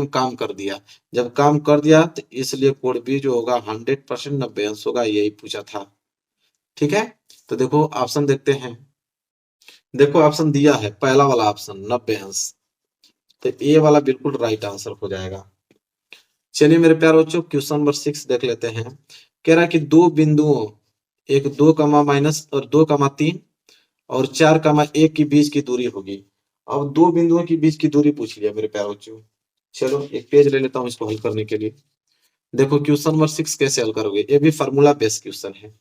काम कर दिया। जब काम कर दिया तो इसलिए कोड बी जो होगा 100% 90 अंश होगा, यही पूछा था। ठीक है, तो देखो ऑप्शन देखते हैं। देखो ऑप्शन दिया है पहला वाला ऑप्शन 90 अंश, तो ए वाला बिल्कुल राइट आंसर हो जाएगा। चलिए मेरे प्यारे बच्चों क्वेश्चन नंबर 6 देख लेते हैं। कह रहा है कि दो बिंदुओं, एक 2 कमा माइनस और 2 कमा 3 और 4 कमा 1 के बीच की दूरी होगी। अब दो बिंदुओं के बीच की दूरी पूछ लिया मेरे प्यारे बच्चों। चलो एक पेज ले लेता हूँ इसको हल करने के लिए। देखो क्वेश्चन नंबर 6 कैसे हल करोगे, ये भी फार्मूला बेस्ड क्वेश्चन है।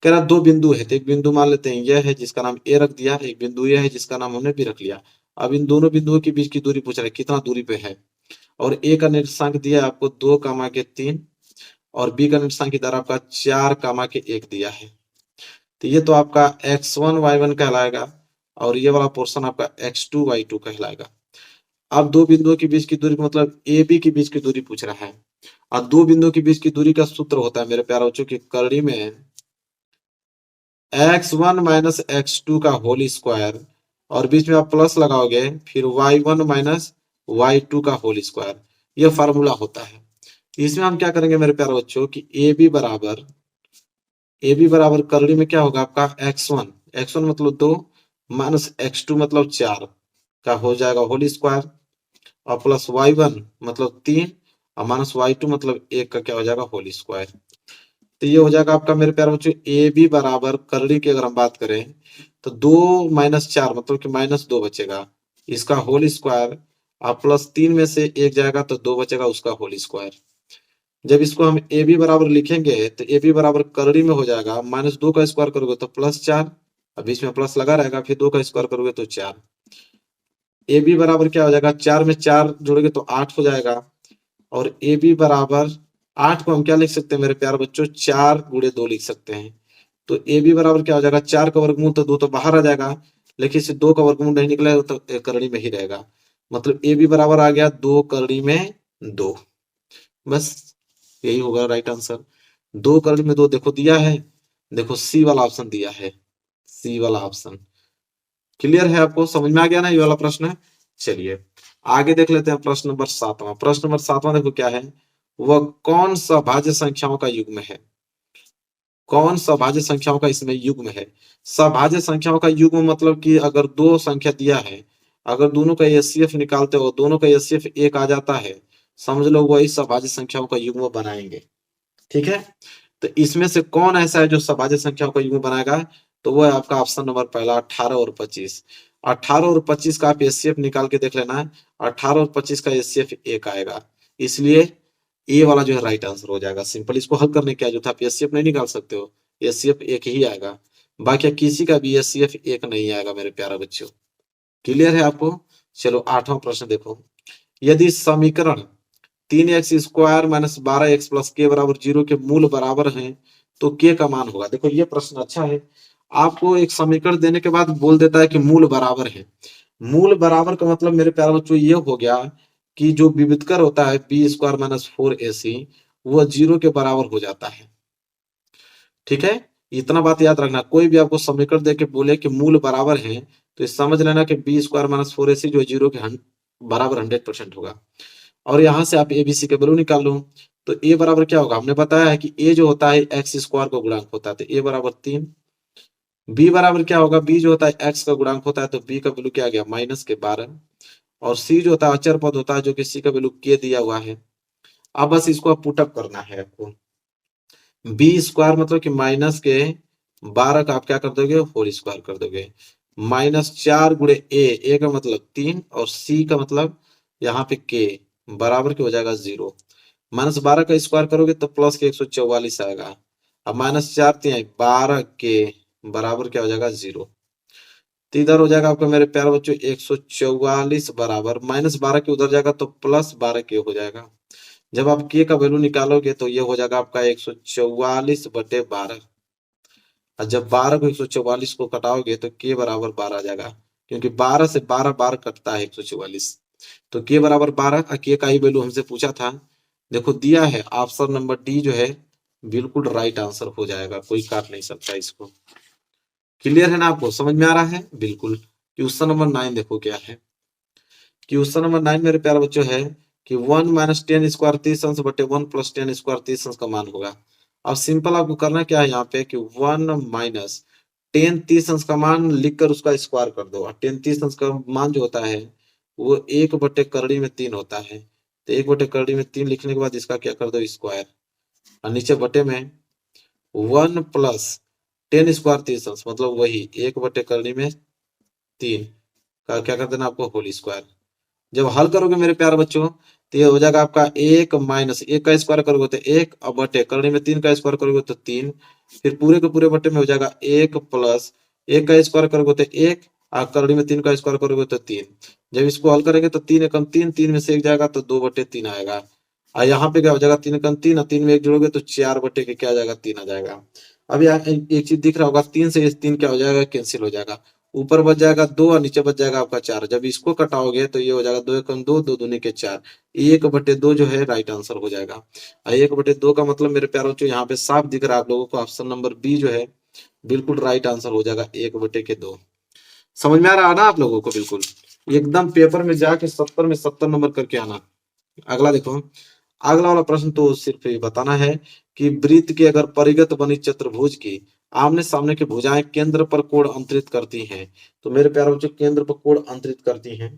कह रहा दो बिंदु है, तो एक बिंदु मान लेते हैं यह है जिसका नाम ए रख दिया, एक बिंदु यह है जिसका नाम हमने बी रख लिया। अब इन दोनों बिंदुओं के बीच की दूरी पूछ रहा है, कितना दूरी पे है। और ए का निर्देशांक दिया है आपको 2 कामा के 3 और बी का निर्देशांक इधर आपका 4 कामा के 1 दिया है। तो ये तो आपका x1 y1 कहलाएगा और ये वाला पोर्शन आपका x2 y2 कहलाएगा। अब दो बिंदुओं के बीच की दूरी मतलब ए बी के बीच की दूरी पूछ रहा है। और दो बिंदुओं के बीच की दूरी का सूत्र होता है मेरे प्यारे बच्चों की करड़ी में x1 माइनस x2 का होल स्क्वायर और बीच में आप प्लस लगाओगे फिर y1 माइनस y2 का होल स्क्वायर, यह फार्मूला होता है। इसमें हम क्या करेंगे मेरे प्यारे बच्चों कि ए बी बराबर करड़ी में क्या होगा आपका x1 मतलब 2 माइनस x2 मतलब 4 का हो जाएगा होल स्क्वायर और प्लस y1 मतलब 3 और माइनस y2 मतलब 1 का क्या हो जाएगा होल स्क्वायर। तो ये हो जाएगा आपका मेरे प्यारे बच्चों ए बी बराबर करड़ी की अगर हम बात करें तो 2 माइनस 4 मतलब कि माइनस 2 बचेगा, इसका होल स्क्वायर और प्लस 3 में से 1 जाएगा तो 2 बचेगा उसका होल स्क्वायर। जब इसको हम ए बी बराबर लिखेंगे तो ए बी बराबर करड़ी में हो जाएगा -2 का स्क्वायर करोगे तो +4, अब बीच में प्लस लगा रहेगा, फिर 2 का स्क्वायर करोगे तो 4। ए बी बराबर क्या हो जाएगा, 4 में 4 जोड़ोगे तो 8 हो जाएगा। और ए बी बराबर 8 को हम क्या लिख सकते हैं मेरे प्यारे बच्चों, 4 गुणे 2 लिख सकते हैं। तो ए बी बराबर क्या हो जाएगा, 4 का वर्गमूल तो 2 तो बाहर आ जाएगा, लेकिन इसे 2 का वर्गमूल नहीं निकलेगा तो करड़ी में ही रहेगा। मतलब ए बी बराबर आ गया 2 करड़ी में 2। बस यही होगा राइट आंसर। 2 करड़ी में 2 देखो दिया है, देखो सी वाला ऑप्शन दिया है, सी वाला ऑप्शन। क्लियर है, आपको समझ में आ गया ना ये वाला प्रश्न। चलिए आगे देख लेते हैं प्रश्न नंबर 7वां। प्रश्न नंबर 7वां देखो क्या है, वह कौन सा भाज्य संख्याओं का युग्म है। कौन सा भाज्य संख्याओं का इसमें युग्म है। सभाज्य संख्याओं का युग्म मतलब कि अगर दो संख्या दिया है, अगर दोनों का एचसीएफ निकालते हो दोनों का एचसीएफ 1 आ जाता है, समझ लो वही सभाज्य संख्याओं का युग्म बनाएंगे। ठीक है, तो इसमें से कौन ऐसा है जो सभाज्य संख्याओं का युग्म बनाएगा, तो वो है आपका ऑप्शन नंबर पहला 18 और 25। 18 और 25 का आप एचसीएफ निकाल के देख लेना है, 18 और 25 का एचसीएफ 1 आएगा, इसलिए ए वाला जो है राइट आंसर हो जाएगा। सिंपल इसको हल करने क्या जो था, आप एचसीएफ नहीं निकाल सकते हो, एचसीएफ 1 ही आएगा, बाकी किसी का भी एचसीएफ 1 नहीं आएगा मेरे प्यारे बच्चों। क्लियर है आपको। चलो 8वां प्रश्न देखो, यदि समीकरण 3x square minus 12x plus के बराबर 0 के मूल बराबर हैं तो के का मान होगा। देखो ये प्रश्न अच्छा है, आपको एक समीकरण देने के बाद बोल देता है कि मूल बराबर है। मूल बराबर का मतलब मेरे प्यारे बच्चों ये हो गया कि जो विविधकर होता है बी स्क्वायर माइनस 4ac वो 0 के बराबर हो जाता है। ठीक है, इतना बात याद रखना, कोई भी आपको समीकरण देके बोले कि मूल बराबर है तो समझ लेना कि बी स्क्वायर माइनस 4ac जो 0 के बराबर 100% होगा। और यहाँ से आप एबीसी के वैल्यू निकाल लो, तो ए बराबर क्या होगा, हमने बताया है कि ए जो होता है एक्स स्क्वायर का गुणांक होता है, तो ए बराबर 3। बी बराबर क्या होगा, बी जो होता है एक्स का गुणांक होता है, तो बी का वैल्यू क्या आ गया -12। और सी जो होता है अचर पद होता है जो कि सी का वैल्यू के दिया हुआ है। अब बस इसको पुटअप करना है आपको, बी स्क्वायर मतलब कि -12 का आप क्या कर दोगे, होल स्क्वायर कर दोगे, -4 गुणे ए का मतलब 3 और सी का मतलब यहाँ पे के बराबर के हो जाएगा 0। -12 का स्क्वायर करोगे तो प्लस के 144 आएगा। अब -4 12 के बराबर क्या हो जाएगा 0। तो इधर हो जाएगा आपका मेरे प्यारे बच्चों 144 बराबर -12 के उधर जाएगा तो +12 के हो जाएगा। जब आप के का वैल्यू निकालोगे तो ये हो जाएगा आपका 144/12। और जब 12 को 144 को कटाओगे तो के बराबर 12 आ जाएगा, क्योंकि 12 से 12 बार कटता है 144। तो के बराबर 12, के का ही वैल्यू हमसे पूछा था, देखो दिया है ऑप्शन नंबर डी जो है बिल्कुल राइट आंसर हो जाएगा, कोई काट नहीं सकता इसको। क्लियर है ना, आपको समझ में आ रहा है बिल्कुल। क्वेश्चन नंबर 9 देखो क्या है। क्वेश्चन नंबर 9 मेरे प्यारे बच्चों है कि 1 माइनस 10 स्क्वायर 30 अंश बटे 1 प्लस 10 स्क्वायर 30 अंश का मान होगा। अब सिंपल आपको करना क्या है यहाँ पे कि 1 माइनस 10 30 अंश का मान लिखकर उसका स्क्वायर कर दो। और 10 30 अंश का मान जो होता है वो 1 बटे करड़ी में 3 होता है। तो 1 बटे करड़ी में 3 लिखने के बाद इसका क्या कर दो स्क्वायर, और नीचे बटे में 1 प्लस 10 स्क्वायर 30 अंश मतलब वही 1 बटे करड़ी में 3 का क्या कर देना आपको होल स्क्वायर। जब हल करोगे मेरे प्यारे बच्चों तो ये हो जाएगा आपका 1 माइनस 1 का स्क्वायर करोगे तो 1, अब बटे करड़ी में 3 का स्क्वायर करोगे तो 3, फिर पूरे के पूरे बटे में हो जाएगा 1 प्लस 1 का स्क्वायर करोगे तो 1, और करड़ी में 3 का स्क्वायर करोगे तो 3। जब इसको हल करेंगे तो 3 एकम 3, 3 में से 1 जाएगा तो 2 बटे 3 आएगा। और यहाँ पे क्या हो जाएगा 3 एकम 3, और 3 में 1 जोड़ोगे तो 4 बटे के क्या आ जाएगा 3 आ जाएगा। अब यहाँ एक चीज दिख रहा होगा 3 से 3 क्या हो जाएगा कैंसिल हो जाएगा, ऊपर बच जाएगा 2 और नीचे बच जाएगा आपका 4। जब इसको कटाओगे तो ये हो जाएगा 2 एकम 2, 2 दूनी के 4, 1 बटे 2 जो है राइट आंसर हो जाएगा। और 1 बटे 2 का मतलब मेरे प्यारों बच्चों यहाँ पे साफ दिख रहा है आप लोगों को, ऑप्शन नंबर बी जो है बिल्कुल राइट आंसर हो जाएगा 1 बटे के 2। समझ में आ रहा है ना आप लोगों को, बिल्कुल एकदम पेपर में जाके 70 में 70 नंबर करके आना। अगला देखो, अगला वाला प्रश्न तो सिर्फ ये बताना है कि वृत्त की अगर परिगत बनी चतुर्भुज की आमने सामने की भुजाएं केंद्र पर कोण अंतरित करती हैं, तो मेरे प्यारे बच्चों केंद्र पर कोण अंतरित करती हैं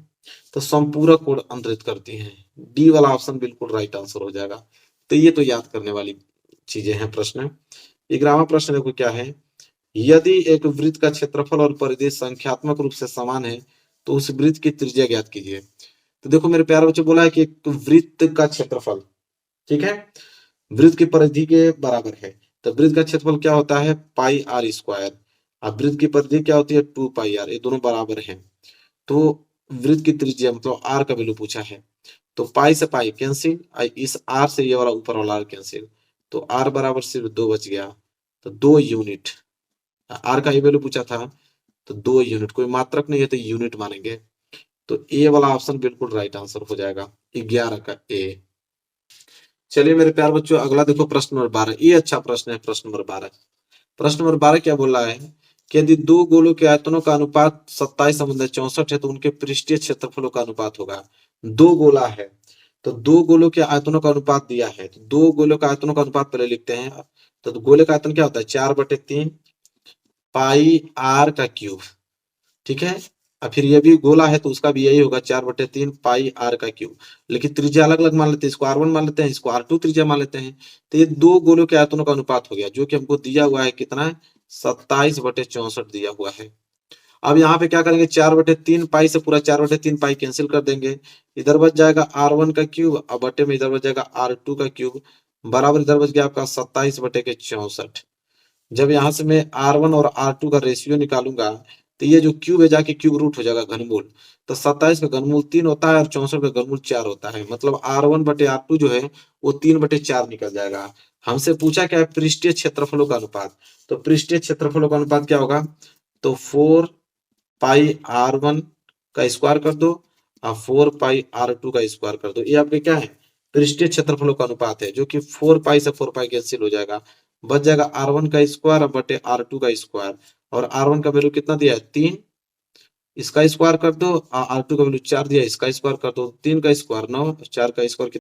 तो संपूरक कोण अंतरित करती हैं। डी वाला ऑप्शन बिल्कुल राइट आंसर हो जाएगा। तो ये तो याद करने वाली चीजें हैं। प्रश्न 11वां प्रश्न देखो क्या है, यदि एक वृत्त का क्षेत्रफल और परिधि संख्यात्मक रूप से समान है तो उस वृत्त की त्रिज्या ज्ञात कीजिए। तो देखो मेरे प्यारे बच्चों बोला है कि एक वृत्त का क्षेत्रफल, ठीक है, वृत्त की परिधि के बराबर है। तो वृत्त का क्षेत्रफल क्या होता है पाई आर स्क्वायर, और वृत्त की परिधि क्या होती है 2 पाई आर, ये दोनों बराबर हैं। तो वृत्त की त्रिज्या मतलब आर का वैल्यू पूछा है, तो पाई से पाई कैंसिल, इस आर से ये वाला ऊपर वाला आर कैंसिल, तो आर बराबर सिर्फ 2 बच गया। तो 2 यूनिट, आर का ये वैल्यू पूछा था तो 2 यूनिट, कोई मात्रक नहीं है तो यूनिट मानेंगे। तो ए वाला ऑप्शन बिल्कुल राइट आंसर हो जाएगा 11 का ए। चलिए मेरे प्यार बच्चों अगला देखो प्रश्न नंबर 12, ये अच्छा प्रश्न है। प्रश्न नंबर 12, प्रश्न नंबर 12 क्या बोल रहा है कि यदि दो गोलों के आयतनों का अनुपात 27/64 है तो उनके पृष्ठीय क्षेत्रफलों का अनुपात होगा। दो गोला है तो दो गोलों के आयतनों का अनुपात दिया है, तो दो गोलों का आयतनों का अनुपात पहले लिखते हैं। तो गोले का आयतन क्या होता है 4/3 पाई आर का क्यूब, ठीक है। और फिर ये भी गोला है तो उसका भी यही होगा 4/3 पाई आर का क्यूब, लेकिन त्रिज्या अलग अलग मान लेते हैं, इसको R1 मान लेते हैं, इसको R2 त्रिज्या मान लेते हैं। तो ये दो गोलों के आयतनों का अनुपात हो गया जो कि हमको दिया हुआ है कितना है 27/64 दिया हुआ है। अब यहाँ पे क्या करेंगे 4/3 पाई से पूरा 4/3 पाई कैंसिल कर देंगे, इधर बच जाएगा R1 का क्यूब और बटे में इधर बच जाएगा R2 का क्यूब, बराबर इधर बच गया आपका 27/64। जब यहाँ से मैं R1 और R2 का रेशियो निकालूंगा तो ये जो क्यूब है जाके क्यूब रूट हो जाएगा घनमूल। तो 27 का घनमूल 3 होता है और 64 का घनमूल 4 होता है, मतलब R1/R2 जो है वो 3/4 निकल जाएगा। हमसे पूछा क्या है पृष्ठीय क्षेत्रफलों का अनुपात, तो पृष्ठीय क्षेत्रफलों का अनुपात क्या होगा, तो 4 पाई R1 का स्क्वायर कर दो और 4 पाई R2 का स्क्वायर कर दो। ये आपके क्या है पृष्ठीय क्षेत्रफलों का अनुपात है, जो कि 4 पाई से 4 पाई कैंसिल हो जाएगा, बच जाएगा R1 का स्क्वायर बटे R2 का स्क्वायर। और R1 का वैल्यू कितना दिया है 3, इसका स्क्वायर कर दो, R2 का वैल्यू 4 दिया, इसका स्क्वायर कर दो, 3 का स्क्वायर 9, 4 का स्क्वायर